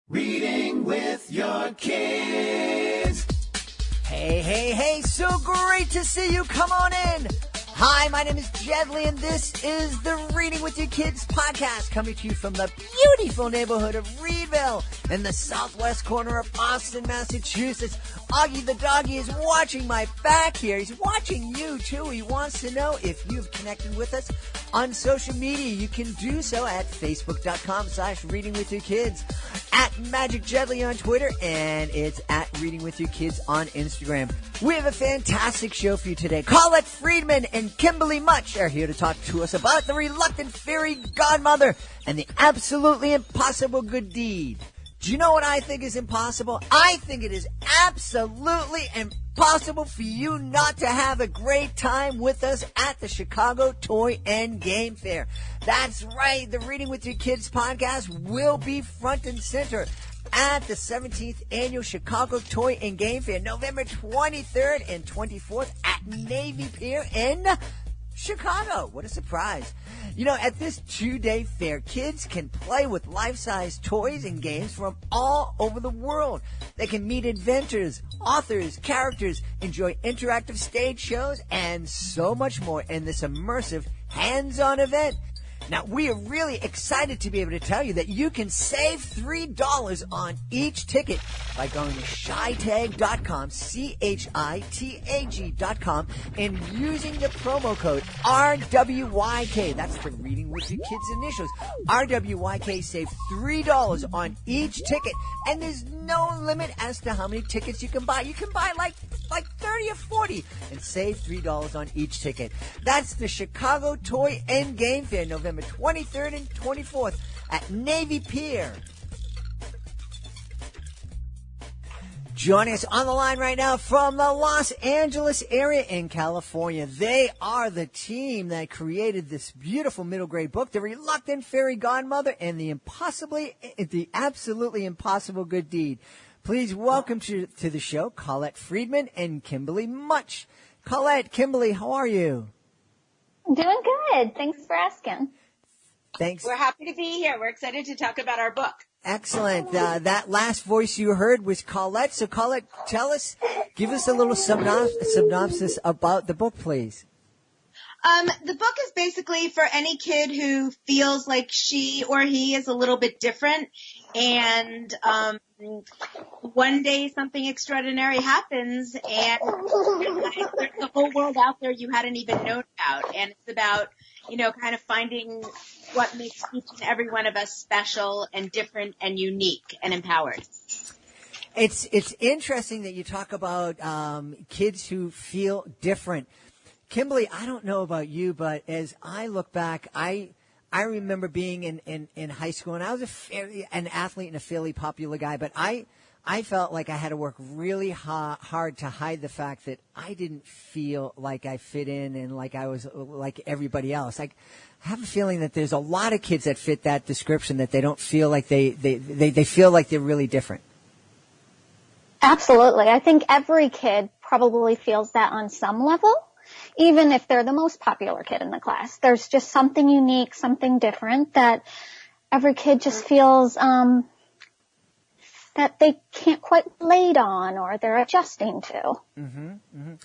Reading with your kids. Hey, so great to see you. Come on in. Hi, my name is Jedley, and this is the Reading with Your Kids podcast, coming to you from the beautiful neighborhood of Reedville in the southwest corner of Boston, Massachusetts. Augie the doggy is watching my back here. He's watching you, too. He wants to know if you've connected with us on social media. You can do so at facebook.com/readingwithyourkids, at Magic Jedley on Twitter, and it's at Reading with Your Kids on Instagram. We have a fantastic show for you today. Colette, Freedman, and Kimberly Much are here to talk to us about the Reluctant Fairy Godmother and the absolutely impossible good deed. Do you know what I think is impossible? I think it is absolutely impossible for you not to have a great time with us at the Chicago Toy and Game Fair. That's right. The Reading with Your Kids podcast will be front and center at the 17th Annual Chicago Toy and Game Fair, November 23rd and 24th at Navy Pier in Chicago. What a surprise. You know, at this two-day fair, kids can play with life-size toys and games from all over the world. They can meet inventors, authors, characters, enjoy interactive stage shows, and so much more in this immersive, hands-on event. Now, we are really excited to be able to tell you that you can save $3 on each ticket by going to shytag.com, CHITAG.com, and using the promo code RWYK. That's the Reading with Your Kids initials. RWYK save $3 on each ticket, and there's no limit as to how many tickets you can buy. You can buy like 30 or 40 and save $3 on each ticket. That's the Chicago Toy and Game Fair, November 23rd and 24th at Navy Pier. Joining us on the line right now from the Los Angeles area in California. They are the team that created this beautiful middle grade book, The Reluctant Fairy Godmother and the absolutely impossible good deed. Please welcome to the show Colette Freedman and Kimberly Much. Colette, Kimberly, how are you? Doing good. Thanks for asking. Thanks. We're happy to be here. We're excited to talk about our book. Excellent. That last voice you heard was Colette. So, Colette, give us a little synopsis about the book, please. The book is basically for any kid who feels like she or he is a little bit different, and one day something extraordinary happens, and there's a whole world out there you hadn't even known about, and it's about, kind of finding what makes each and every one of us special and different and unique and empowered. It's interesting that you talk about kids who feel different. Kimberly, I don't know about you, but as I look back, I remember being in high school, and I was an athlete and a fairly popular guy, but I felt like I had to work really hard to hide the fact that I didn't feel like I fit in and like I was like everybody else. I have a feeling that there's a lot of kids that fit that description, that they don't feel like they feel like they're really different. Absolutely. I think every kid probably feels that on some level, even if they're the most popular kid in the class. There's just something unique, something different that every kid just feels that they can't quite relate on or they're adjusting to. Mm-hmm, mm-hmm.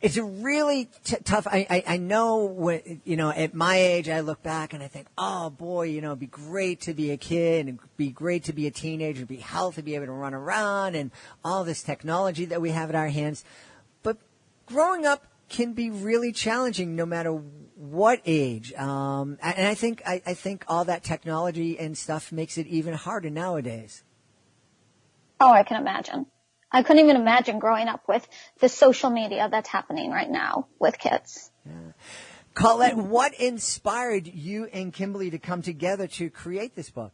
It's a really tough. I know when, at my age, I look back and I think, oh boy, it'd be great to be a kid and it'd be great to be a teenager, be healthy, be able to run around and all this technology that we have at our hands. But growing up can be really challenging no matter what age. And I think all that technology and stuff makes it even harder nowadays. Oh, I can imagine. I couldn't even imagine growing up with the social media that's happening right now with kids. Yeah. Colette, what inspired you and Kimberly to come together to create this book?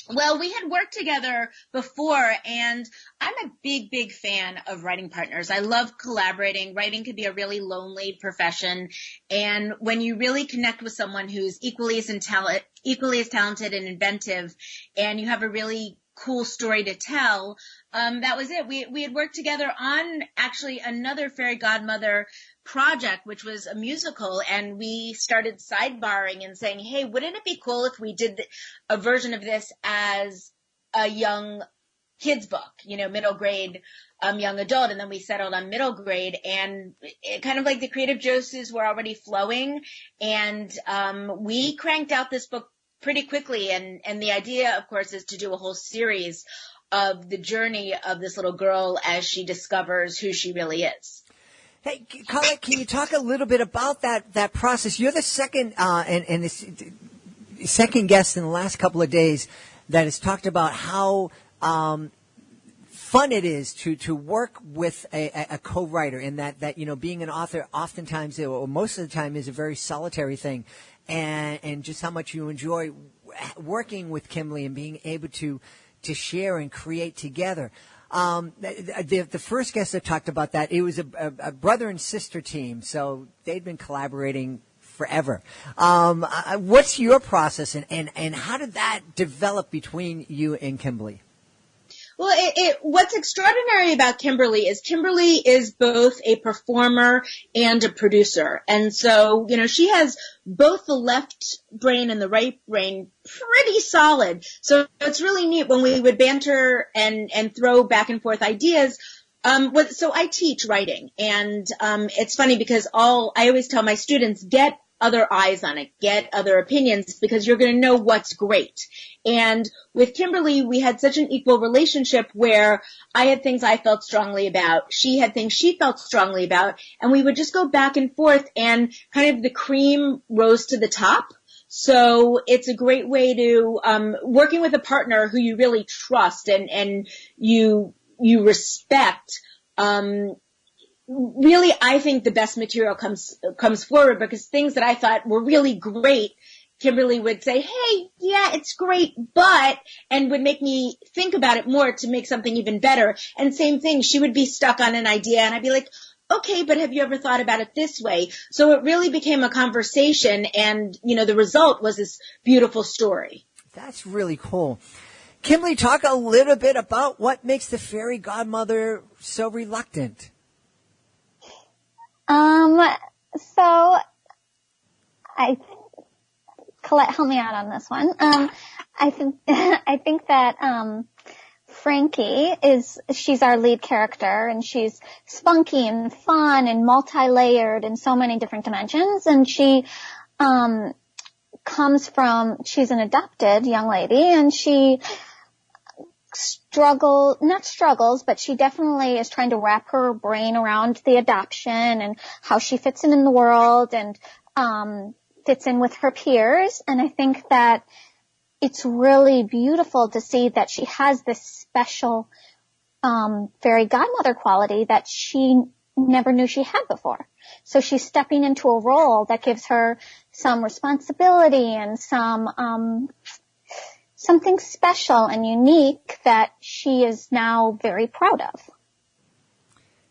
Well, we had worked together before, and I'm a big fan of writing partners. I love collaborating. Writing can be a really lonely profession, and when you really connect with someone who's equally as talented and inventive, and you have a really cool story to tell, that was it. We had worked together on actually another Fairy Godmother project, which was a musical, and we started sidebarring and saying, hey, wouldn't it be cool if we did a version of this as a young kids book, middle grade, young adult. And then we settled on middle grade, and it kind of like the creative juices were already flowing. And, we cranked out this book pretty quickly. And the idea, of course, is to do a whole series of the journey of this little girl as she discovers who she really is. Hey, Colette, can you talk a little bit about that process? You're the second, and this second guest in the last couple of days that has talked about how, fun it is to work with a co-writer, and that being an author oftentimes or most of the time is a very solitary thing, and just how much you enjoy working with Kimberly and being able to share and create together. The first guest that talked about that, it was a brother and sister team, so they'd been collaborating forever. What's your process, and how did that develop between you and Kimberly? Well, what's extraordinary about Kimberly is both a performer and a producer. And so, she has both the left brain and the right brain pretty solid. So it's really neat when we would banter and throw back and forth ideas. So I teach writing, and it's funny because I always tell my students, get other eyes on it, get other opinions, because you're going to know what's great. And with Kimberly, we had such an equal relationship where I had things I felt strongly about, she had things she felt strongly about, and we would just go back and forth, and kind of the cream rose to the top. So it's a great way to, working with a partner who you really trust and you respect, really, I think the best material comes forward, because things that I thought were really great, Kimberly would say, hey, yeah, it's great, but, and would make me think about it more to make something even better. And same thing, she would be stuck on an idea, and I'd be like, okay, but have you ever thought about it this way? So it really became a conversation, and, the result was this beautiful story. That's really cool. Kimberly, talk a little bit about what makes the fairy godmother so reluctant. Colette, help me out on this one. I think that, Frankie she's our lead character, and she's spunky and fun and multi-layered in so many different dimensions. And she, she's an adopted young lady, and she not struggles, but she definitely is trying to wrap her brain around the adoption and how she fits in the world and, fits in with her peers. And I think that it's really beautiful to see that she has this special, fairy godmother quality that she never knew she had before. So she's stepping into a role that gives her some responsibility and something special and unique that she is now very proud of.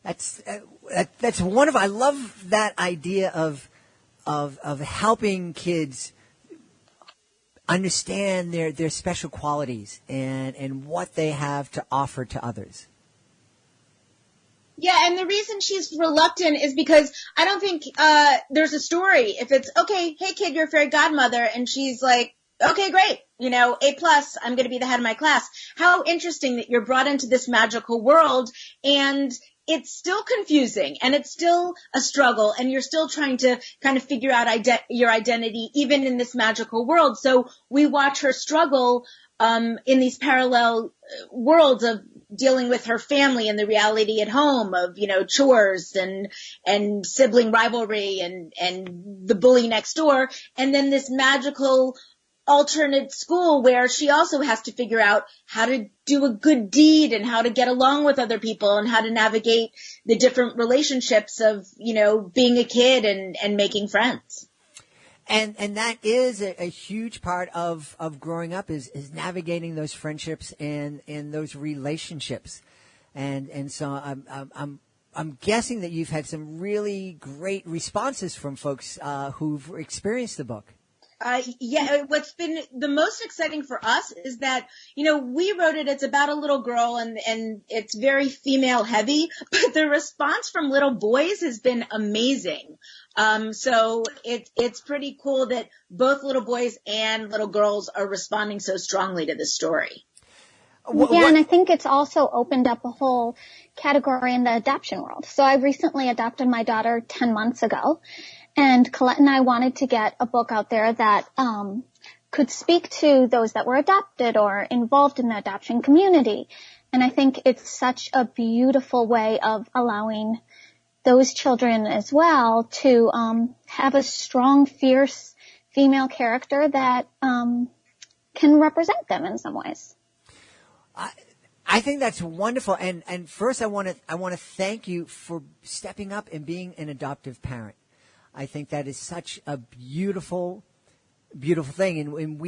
That's wonderful. I love that idea of helping kids understand their special qualities and what they have to offer to others. Yeah, and the reason she's reluctant is because I don't think there's a story. If it's, okay, hey kid, you're a fairy godmother, and she's like, okay, great, A+, I'm going to be the head of my class. How interesting that you're brought into this magical world, and it's still confusing, and it's still a struggle, and you're still trying to kind of figure out your identity even in this magical world. So we watch her struggle in these parallel worlds of dealing with her family and the reality at home of, chores and sibling rivalry and the bully next door, and then this magical alternate school where she also has to figure out how to do a good deed and how to get along with other people and how to navigate the different relationships of, being a kid and making friends. And that is a huge part of growing up is navigating those friendships and those relationships. And so I'm guessing that you've had some really great responses from folks who've experienced the book. Yeah, what's been the most exciting for us is that, we wrote it, it's about a little girl and it's very female heavy, but the response from little boys has been amazing. So it's pretty cool that both little boys and little girls are responding so strongly to the story. Yeah, and I think it's also opened up a whole category in the adoption world. So I recently adopted my daughter 10 months ago, and Colette and I wanted to get a book out there that could speak to those that were adopted or involved in the adoption community. And I think it's such a beautiful way of allowing those children as well to have a strong, fierce female character that can represent them in some ways. I think that's wonderful. And first I want to thank you for stepping up and being an adoptive parent. I think that is such a beautiful thing. And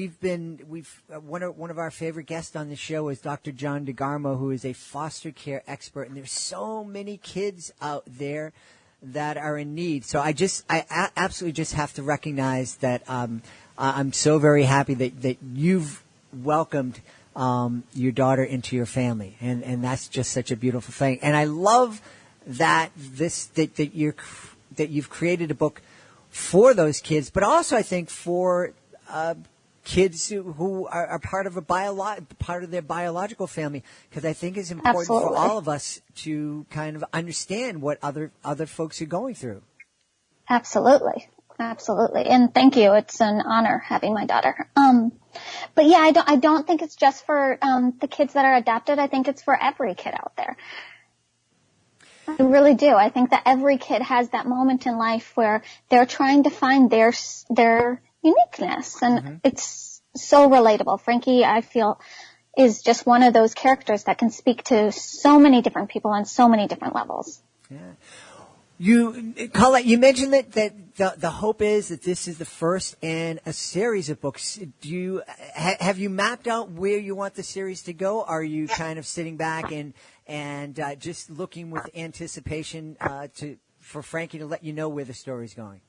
one of our favorite guests on the show is Dr. John DeGarmo, who is a foster care expert. And there's so many kids out there that are in need. So I absolutely just have to recognize that I'm so very happy that you've welcomed your daughter into your family, and that's just such a beautiful thing. And I love that that you've created a book for those kids, but also I think for kids who are part of part of their biological family, because I think it's important for all of us to kind of understand what other folks are going through. Absolutely. And thank you. It's an honor having my daughter. But yeah, I don't think it's just for the kids that are adopted. I think it's for every kid out there. I really do. I think that every kid has that moment in life where they're trying to find their uniqueness, and it's so relatable. Frankie, I feel, is just one of those characters that can speak to so many different people on so many different levels. Yeah. Colette, you mentioned that the hope is that this is the first in a series of books. Have you mapped out where you want the series to go? Are you kind of sitting back and just looking with anticipation for Frankie to let you know where the story's going?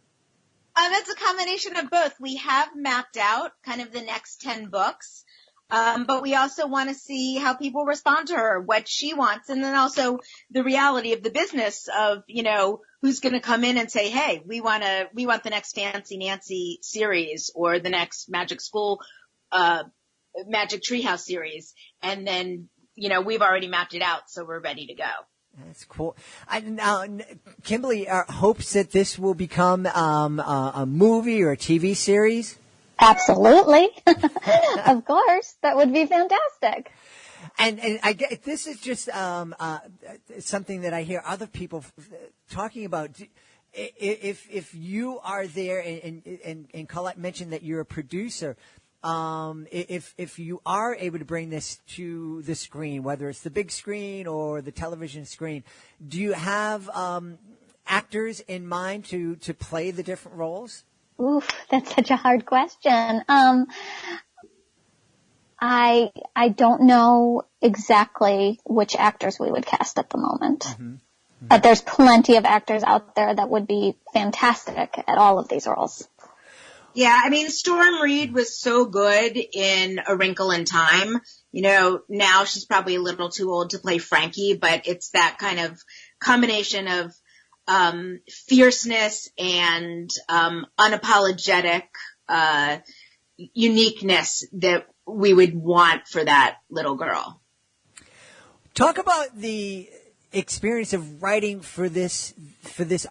It's a combination of both. We have mapped out kind of the next 10 books. But we also want to see how people respond to her, what she wants, and then also the reality of the business of, who's going to come in and say, hey, we want the next Fancy Nancy series or the next Magic School, Magic Treehouse series. And then, we've already mapped it out, so we're ready to go. That's cool. Now, Kimberly hopes that this will become a movie or a TV series. Absolutely. Of course. That would be fantastic. And I get, this is just something that I hear other people talking about. If you are there, and Colette mentioned that you're a producer, if you are able to bring this to the screen, whether it's the big screen or the television screen, do you have actors in mind to play the different roles? Oof, that's such a hard question. I don't know exactly which actors we would cast at the moment. But there's plenty of actors out there that would be fantastic at all of these roles. Yeah, I mean, Storm Reed was so good in A Wrinkle in Time. Now she's probably a little too old to play Frankie, but it's that kind of combination of fierceness and unapologetic uniqueness that we would want for that little girl. Talk about the experience of writing for this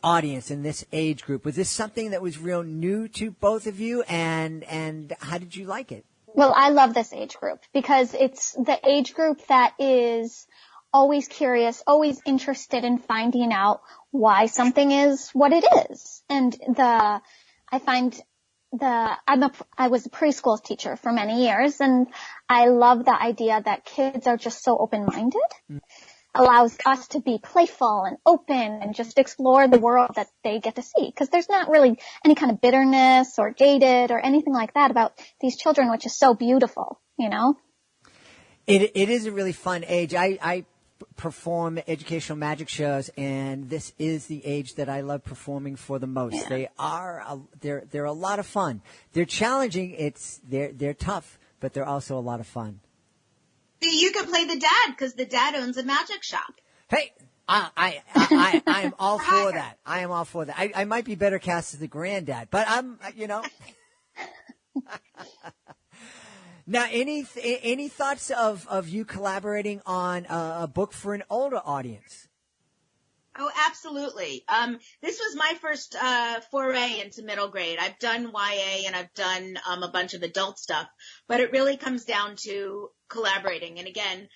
audience and this age group. Was this something that was real new to both of you, and how did you like it? Well, I love this age group because it's the age group that is always curious, always interested in finding out why something is what it is. And I was a preschool teacher for many years, and I love the idea that kids are just so open-minded. Allows us to be playful and open and just explore the world that they get to see. Because there's not really any kind of bitterness or jaded or anything like that about these children, which is so beautiful, It is a really fun age. I perform educational magic shows, and this is the age that I love performing for the most. Yeah. They're a lot of fun. They're challenging. They're tough, but they're also a lot of fun. See, you could play the dad because the dad owns a magic shop. Hey, I am all for that. I am all for that. I might be better cast as the granddad, but I'm. Now, any thoughts of you collaborating on a book for an older audience? Oh, absolutely. This was my first foray into middle grade. I've done YA and I've done a bunch of adult stuff, but it really comes down to collaborating. And again,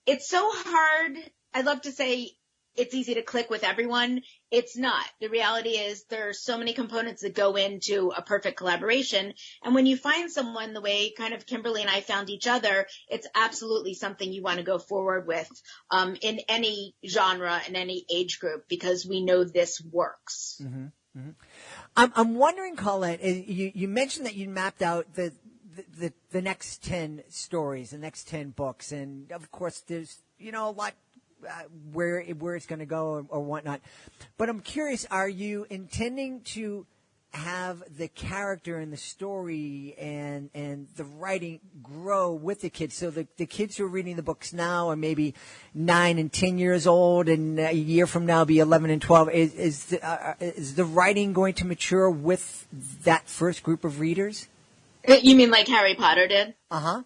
it's so hard. I'd love to say it's easy to click with everyone. It's not. The reality is there are so many components that go into a perfect collaboration. And when you find someone the way kind of Kimberly and I found each other, it's absolutely something you want to go forward with in any genre, in any age group, because we know this works. Mm-hmm. Mm-hmm. I'm wondering, Colette, you mentioned that you mapped out the next 10 stories, the next 10 books. And, of course, there's, a lot where it's going to go or whatnot. But I'm curious, are you intending to have the character and the story and the writing grow with the kids? So the kids who are reading the books now are maybe 9 and 10 years old, and a year from now be 11 and 12. Is the writing going to mature with that first group of readers? You mean like Harry Potter did? Uh-huh.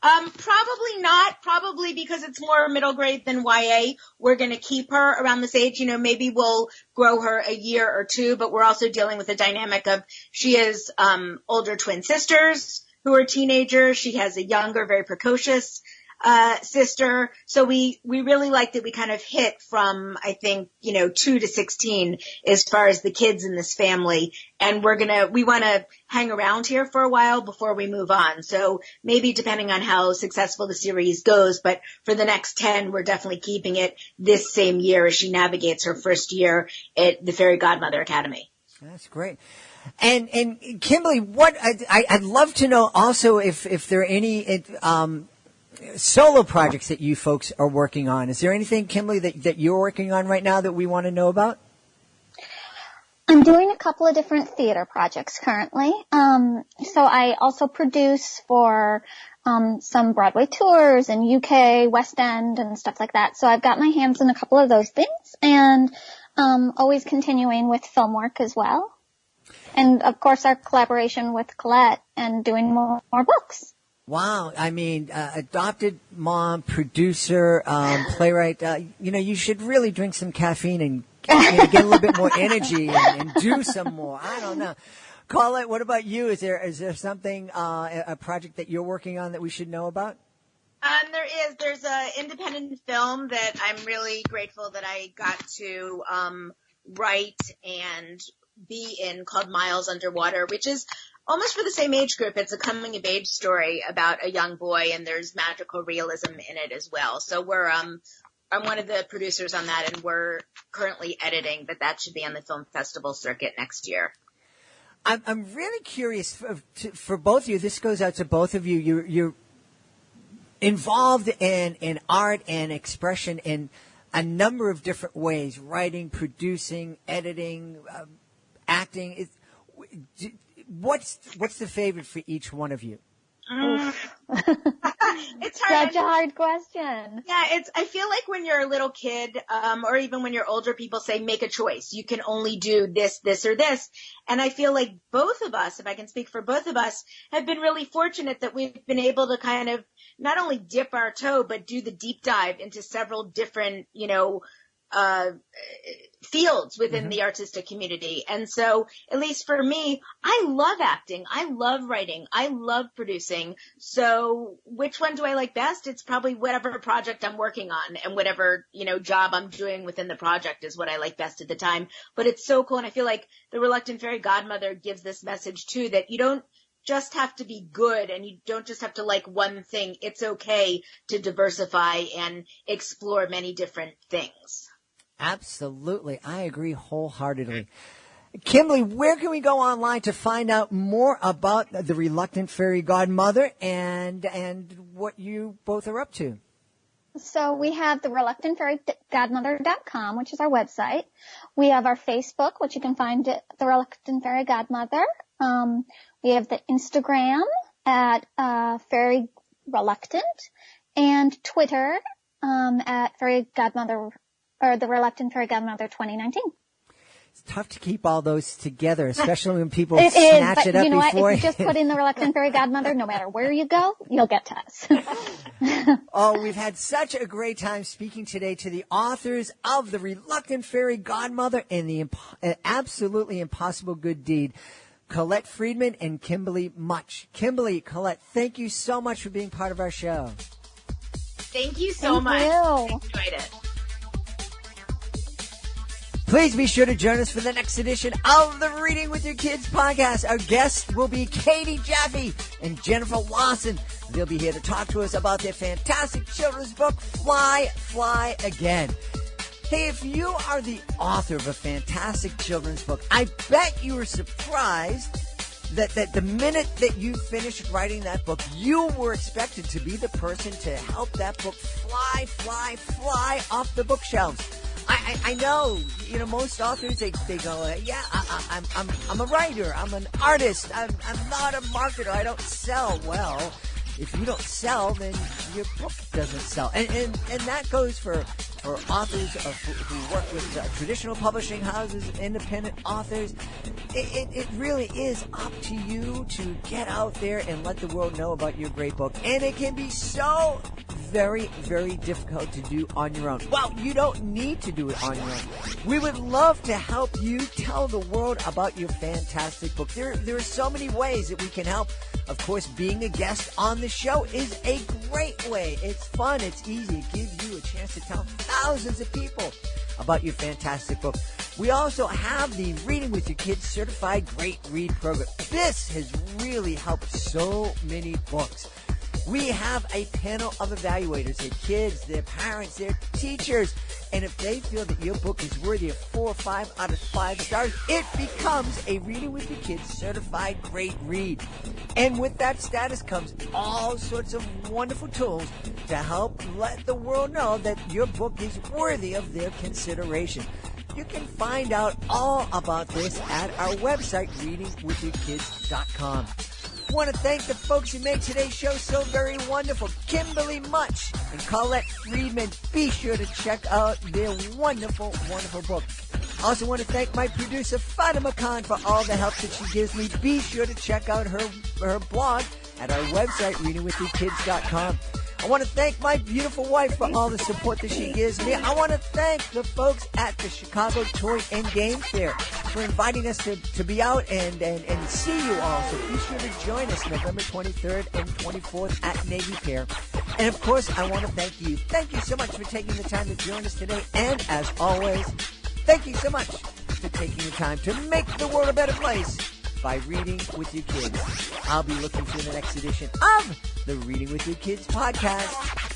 Probably not. Probably because it's more middle grade than YA. We're going to keep her around this age. Maybe we'll grow her a year or two, but we're also dealing with the dynamic of she has older twin sisters who are teenagers. She has a younger, very precocious sister. So we really like that we kind of hit from, I think, 2 to 16 as far as the kids in this family. And we want to hang around here for a while before we move on. So maybe depending on how successful the series goes, but for the next 10, we're definitely keeping it this same year as she navigates her first year at the Fairy Godmother Academy. That's great. And Kimberly, I'd love to know also if there are any, solo projects that you folks are working on. Is there anything, Kimberly, that you're working on right now that we want to know about? I'm doing a couple of different theater projects currently. So I also produce for some Broadway tours and UK, West End, and stuff like that. So I've got my hands in a couple of those things, and always continuing with film work as well. And, of course, our collaboration with Colette and doing more books. Wow. I mean, adopted mom, producer, playwright, you should really drink some caffeine and get a little bit more energy and do some more. I don't know. Colette, what about you? Is there something, a project that you're working on that we should know about? There's an independent film that I'm really grateful that I got to, write and be in called Miles Underwater, which is almost for the same age group. It's a coming of age story about a young boy, and there's magical realism in it as well. So I'm one of the producers on that, and we're currently editing, but that should be on the film festival circuit next year. I'm really curious for both of you. This goes out to both of you. You're involved in art and expression in a number of different ways: writing, producing, editing, acting. What's the favorite for each one of you? It's hard. Such a hard question. Yeah, I feel like when you're a little kid, or even when you're older, people say make a choice. You can only do this, this, or this. And I feel like both of us, if I can speak for both of us, have been really fortunate that we've been able to kind of not only dip our toe, but do the deep dive into several different, fields within the artistic community. And so, at least for me, I love acting. I love writing. I love producing. So which one do I like best? It's probably whatever project I'm working on, and whatever, job I'm doing within the project is what I like best at the time. But it's so cool. And I feel like the Reluctant Fairy Godmother gives this message too, that you don't just have to be good, and you don't just have to like one thing. It's okay to diversify and explore many different things. Absolutely. I agree wholeheartedly. Kimberly, where can we go online to find out more about the Reluctant Fairy Godmother and what you both are up to? So we have the reluctantfairygodmother.com, which is our website. We have our Facebook, which you can find at the Reluctant Fairy Godmother. We have the Instagram at Fairy Reluctant, and Twitter at Fairy Godmother, or the Reluctant Fairy Godmother 2019. It's tough to keep all those together, especially when people It snatch is, but it up you know what? before. If you just put in the Reluctant Fairy Godmother, no matter where you go, you'll get to us. Oh, we've had such a great time speaking today to the authors of The Reluctant Fairy Godmother and the Absolutely Impossible Good Deed, Colette Freedman and Kimberly Much. Kimberly, Colette, thank you so much for being part of our show. Thank you so Thank much. you. I enjoyed it. Please be sure to join us for the next edition of the Reading with Your Kids podcast. Our guests will be Katie Jaffe and Jennifer Lawson. They'll be here to talk to us about their fantastic children's book, Fly, Fly Again. Hey, if you are the author of a fantastic children's book, I bet you were surprised that the minute that you finished writing that book, you were expected to be the person to help that book fly, fly, fly off the bookshelves. I know, most authors, they go, yeah, I'm a writer, I'm an artist, I'm not a marketer, I don't sell. Well, if you don't sell, then your book doesn't sell. And that goes for authors who work with traditional publishing houses, independent authors. It really is up to you to get out there and let the world know about your great book. And it can be so very, very difficult to do on your own. Well, you don't need to do it on your own. We would love to help you tell the world about your fantastic book. There are so many ways that we can help. Of course, being a guest on the show is a great way. It's fun. It's easy. It gives you a chance to tell thousands of people about your fantastic book. We also have the Reading with Your Kids Certified Great Read program. This has really helped so many books. We have a panel of evaluators, their kids, their parents, their teachers, and if they feel that your book is worthy of 4 or 5 out of 5 stars, it becomes a Reading with Your Kids Certified Great Read. And with that status comes all sorts of wonderful tools to help let the world know that your book is worthy of their consideration. You can find out all about this at our website, readingwithyourkids.com. I want to thank the folks who made today's show so very wonderful. Kimberly Much and Colette Freedman. Be sure to check out their wonderful, wonderful book. I also want to thank my producer, Fatima Khan, for all the help that she gives me. Be sure to check out her blog at our website, readingwithyourkids.com. I want to thank my beautiful wife for all the support that she gives me. I want to thank the folks at the Chicago Toy and Game Fair for inviting us to be out and see you all. So be sure to join us November 23rd and 24th at Navy Pier. And, of course, I want to thank you. Thank you so much for taking the time to join us today. And, as always, thank you so much for taking the time to make the world a better place by reading with your kids. I'll be looking for the next edition of the Reading with Your Kids podcast.